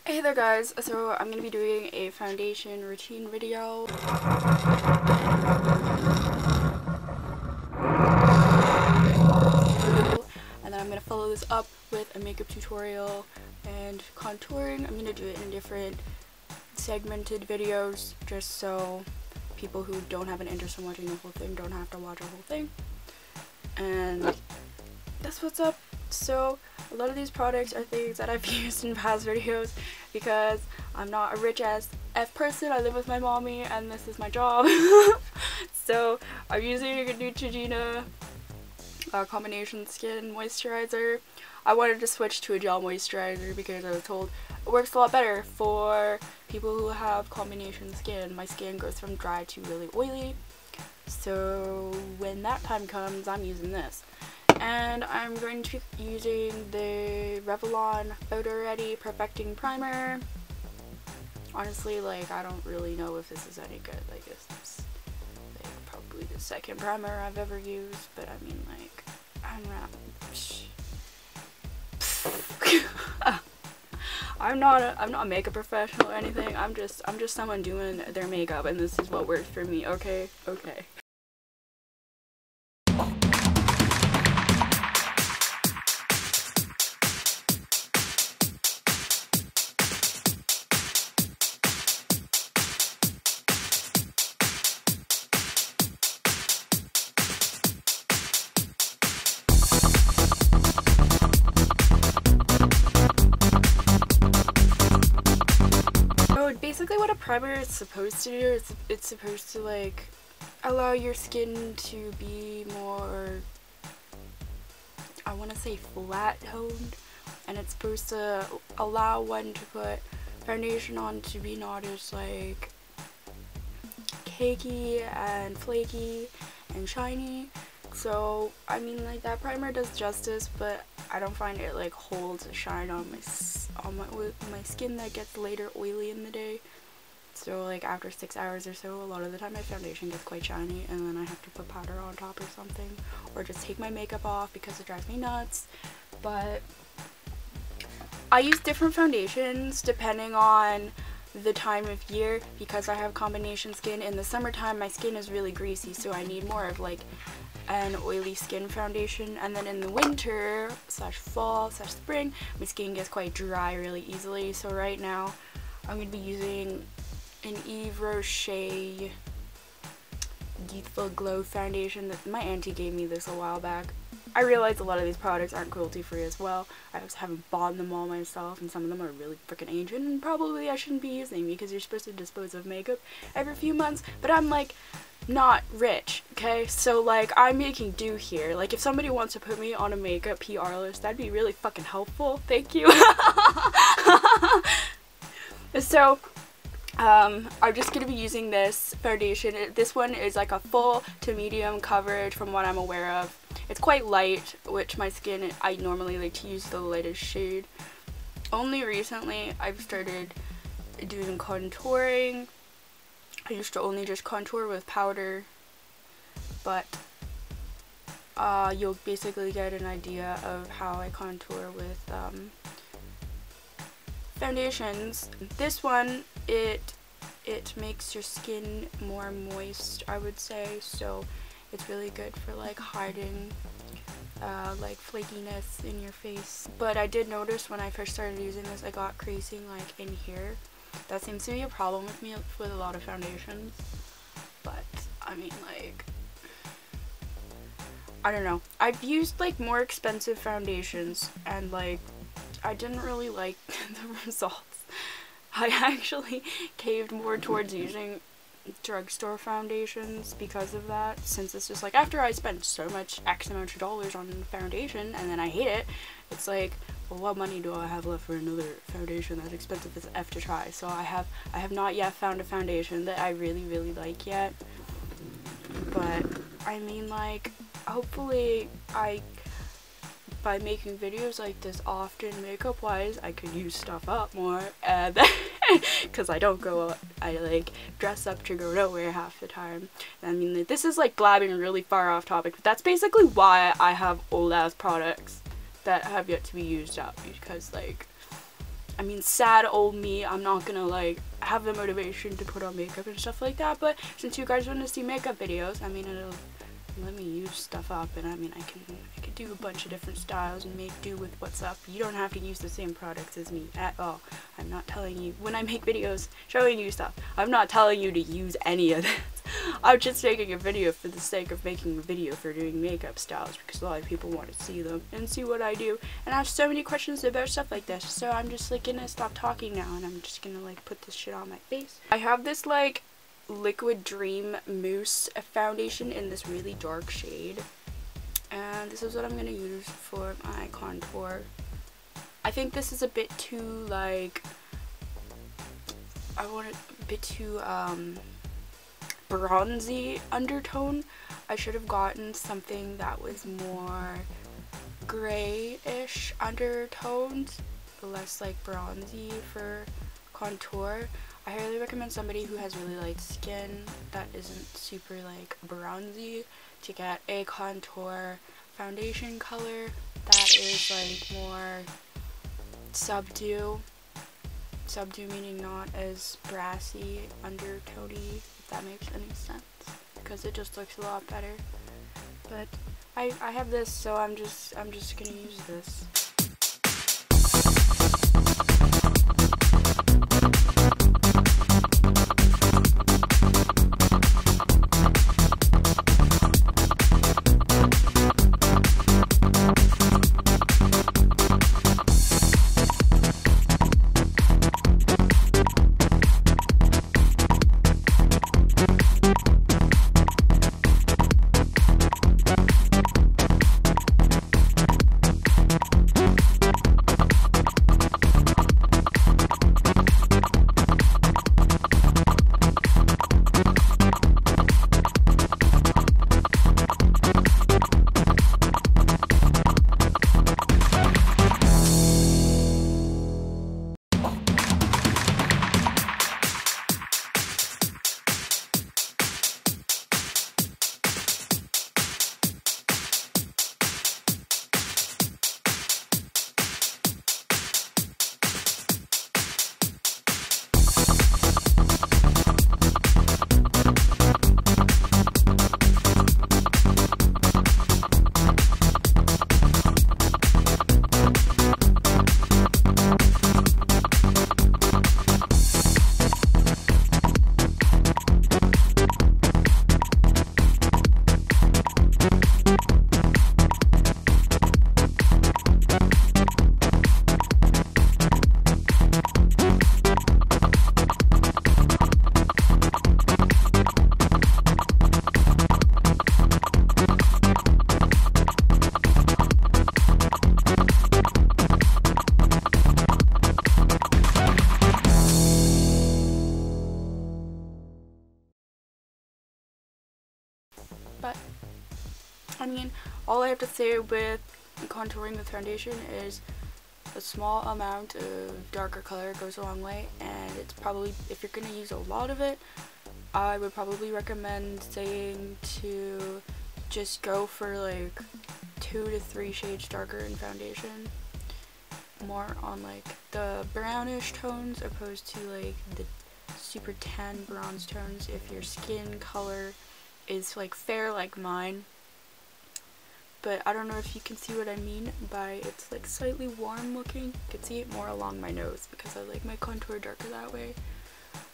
Hey there guys, so I'm going to be doing a foundation routine video. And then I'm going to follow this up with a makeup tutorial and contouring. I'm going to do it in different segmented videos just so people who don't have an interest in watching the whole thing don't have to watch the whole thing. And that's what's up. So a lot of these products are things that I've used in past videos because I'm not a rich ass F person. I live with my mommy and this is my job. So I'm using a Neutrogena combination skin moisturizer. I wanted to switch to a gel moisturizer because I was told it works a lot better for people who have combination skin. My skin goes from dry to really oily. So when that time comes, I'm using this. And I'm going to be using the Revlon Photoready Perfecting Primer. Honestly, like, I don't really know if this is any good. Like, this is like probably the second primer I've ever used, but I mean, like, I'm not a makeup professional or anything. I'm just someone doing their makeup, and this is what works for me. Okay. Basically what a primer is supposed to do is it's supposed to like allow your skin to be more, I want to say, flat toned, and it's supposed to allow one to put foundation on to be not as like cakey and flaky and shiny. So I mean, like, that primer does justice, but I don't find it like holds a shine on my skin that gets later oily in the day. So like after 6 hours or so, a lot of the time my foundation gets quite shiny, and then I have to put powder on top or something, or just take my makeup off because it drives me nuts. But I use different foundations depending on the time of year because I have combination skin. In the summertime my skin is really greasy, so I need more of like an oily skin foundation, and then in the winter slash fall slash spring my skin gets quite dry really easily. So right now I'm going to be using an Yves Rocher Youthful Glow foundation that my auntie gave me this a while back. I realize a lot of these products aren't cruelty free as well. I just haven't bought them all myself, and some of them are really freaking ancient and probably I shouldn't be using because you're supposed to dispose of makeup every few months, but I'm like not rich, okay? So like I'm making do here. Like if somebody wants to put me on a makeup PR list, that'd be really fucking helpful. Thank you. So I'm just gonna be using this foundation. This one is like a full to medium coverage from what I'm aware of. It's quite light, which my skin, I normally like to use the lightest shade. Only recently I've started doing contouring. I used to only just contour with powder, but you'll basically get an idea of how I contour with foundations. This one, it makes your skin more moist, I would say, so it's really good for like hiding like flakiness in your face. But I did notice when I first started using this, I got creasing like in here. That seems to be a problem with me with a lot of foundations, but I mean, like, I don't know. I've used like more expensive foundations and like I didn't really like the results. I actually caved more towards using drugstore foundations because of that, since it's just like after I spent so much X amount of dollars on foundation and then I hate it, it's like, well, what money do I have left for another foundation that's expensive as F to try? So I have not yet found a foundation that I really like yet. But I mean, like, hopefully by making videos like this often makeup wise, I could use stuff up more, and because I like dress up to go nowhere half the time. I mean, this is like blabbing really far off topic, but that's basically why I have old ass products that have yet to be used up, because like I mean, sad old me, I'm not gonna like have the motivation to put on makeup and stuff like that, but since you guys want to see makeup videos, I mean, it'll let me use stuff up, and I mean, I can do a bunch of different styles and make do with what's up. You don't have to use the same products as me at all. I'm not telling you, when I make videos showing you stuff, I'm not telling you to use any of this. I'm just making a video for the sake of making a video for doing makeup styles, because a lot of people want to see them and see what I do, and I have so many questions about stuff like this, so I'm just like gonna stop talking now, and I'm just gonna like put this shit on my face. I have this like Liquid Dream Mousse foundation in this really dark shade, and this is what I'm gonna use for my contour. I think this is a bit too like, I want it a bit too bronzy undertone. I should have gotten something that was more grayish undertones, less like bronzy for contour. I highly recommend somebody who has really light skin that isn't super like bronzy to get a contour foundation color that is like more subdued meaning not as brassy undertony, if that makes any sense, because it just looks a lot better. But I have this, so I'm just gonna use this. But I mean, all I have to say with contouring with foundation is a small amount of darker color goes a long way, and it's probably, if you're gonna use a lot of it, I would probably recommend saying to just go for like 2 to 3 shades darker in foundation, more on like the brownish tones opposed to like the super tan bronze tones if your skin color is like fair like mine. But I don't know if you can see what I mean by it's like slightly warm looking. You can see it more along my nose because I like my contour darker that way.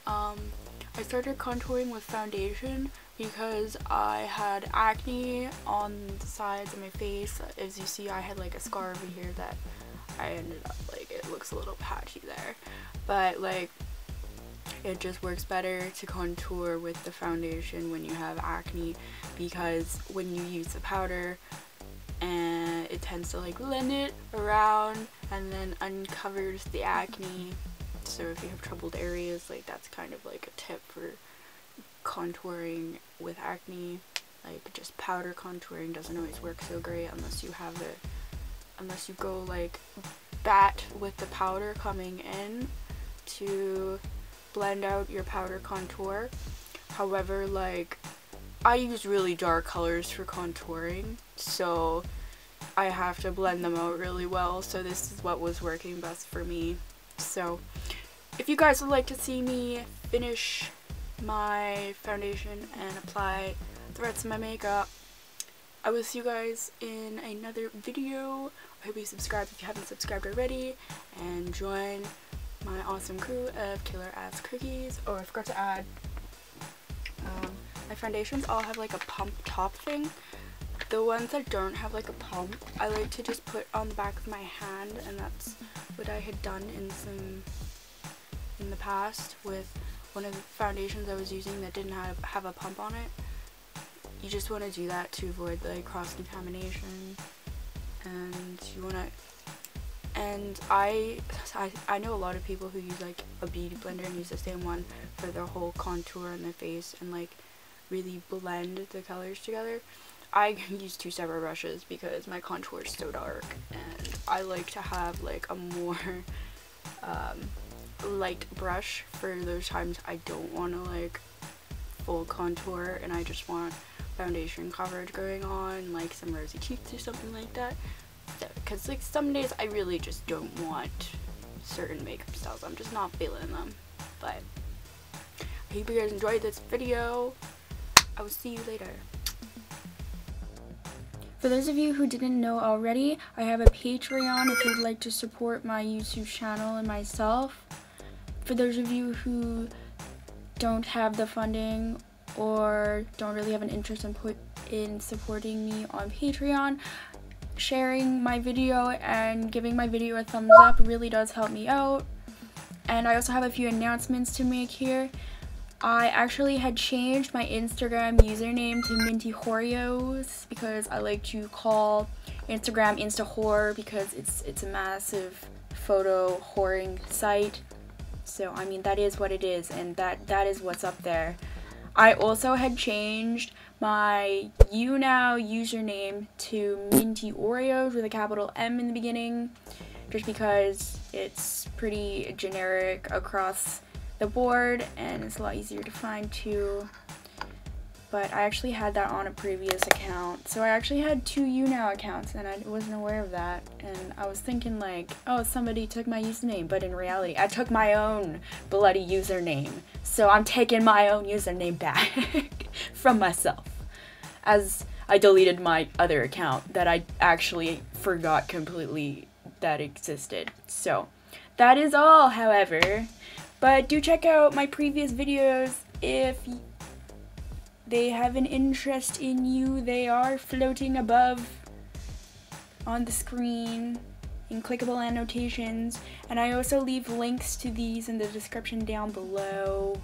I started contouring with foundation because I had acne on the sides of my face. As you see, I had like a scar over here that I ended up like, it looks a little patchy there. But like, it just works better to contour with the foundation when you have acne, because when you use the powder, and it tends to like blend it around and then uncovers the acne. So if you have troubled areas, like that's kind of like a tip for contouring with acne. Like just powder contouring doesn't always work so great unless you have it, unless you go like bat with the powder coming in to blend out your powder contour. However, like I use really dark colors for contouring, so I have to blend them out really well, so this is what was working best for me. So if you guys would like to see me finish my foundation and apply the rest of my makeup, I will see you guys in another video. I hope you subscribe if you haven't subscribed already, and join my awesome crew of killer ass cookies. Oh, I forgot to add, my foundations all have like a pump top thing. The ones that don't have like a pump, I like to just put on the back of my hand, and that's what I had done in the past with one of the foundations I was using that didn't have a pump on it. You just want to do that to avoid like cross-contamination, and you want to, and I know a lot of people who use like a beauty blender and use the same one for their whole contour in their face and like really blend the colors together. I use two separate brushes because my contour is so dark, and I like to have like a more light brush for those times I don't want to like full contour and I just want foundation coverage going on, like some rosy cheeks or something like that. Because like some days I really just don't want certain makeup styles, I'm just not feeling them. But I hope you guys enjoyed this video. I will see you later. For those of you who didn't know already, I have a Patreon if you'd like to support my YouTube channel and myself. For those of you who don't have the funding or don't really have an interest in supporting me on Patreon, sharing my video and giving my video a thumbs up really does help me out. And I also have a few announcements to make here. I actually had changed my Instagram username to Mintyoreos because I like to call Instagram Insta-whore because it's a massive photo whoring site. So I mean, that is what it is, and that is what's up there. I also had changed my YouNow username to Mintyoreos with a capital M in the beginning, just because it's pretty generic across the board and it's a lot easier to find too. But I actually had that on a previous account, so I actually had two YouNow accounts and I wasn't aware of that, and I was thinking like, oh, somebody took my username, but in reality I took my own bloody username, so I'm taking my own username back from myself, as I deleted my other account that I actually forgot completely that existed. So that is all, however. But do check out my previous videos if they have an interest in you. They are floating above on the screen in clickable annotations. And I also leave links to these in the description down below.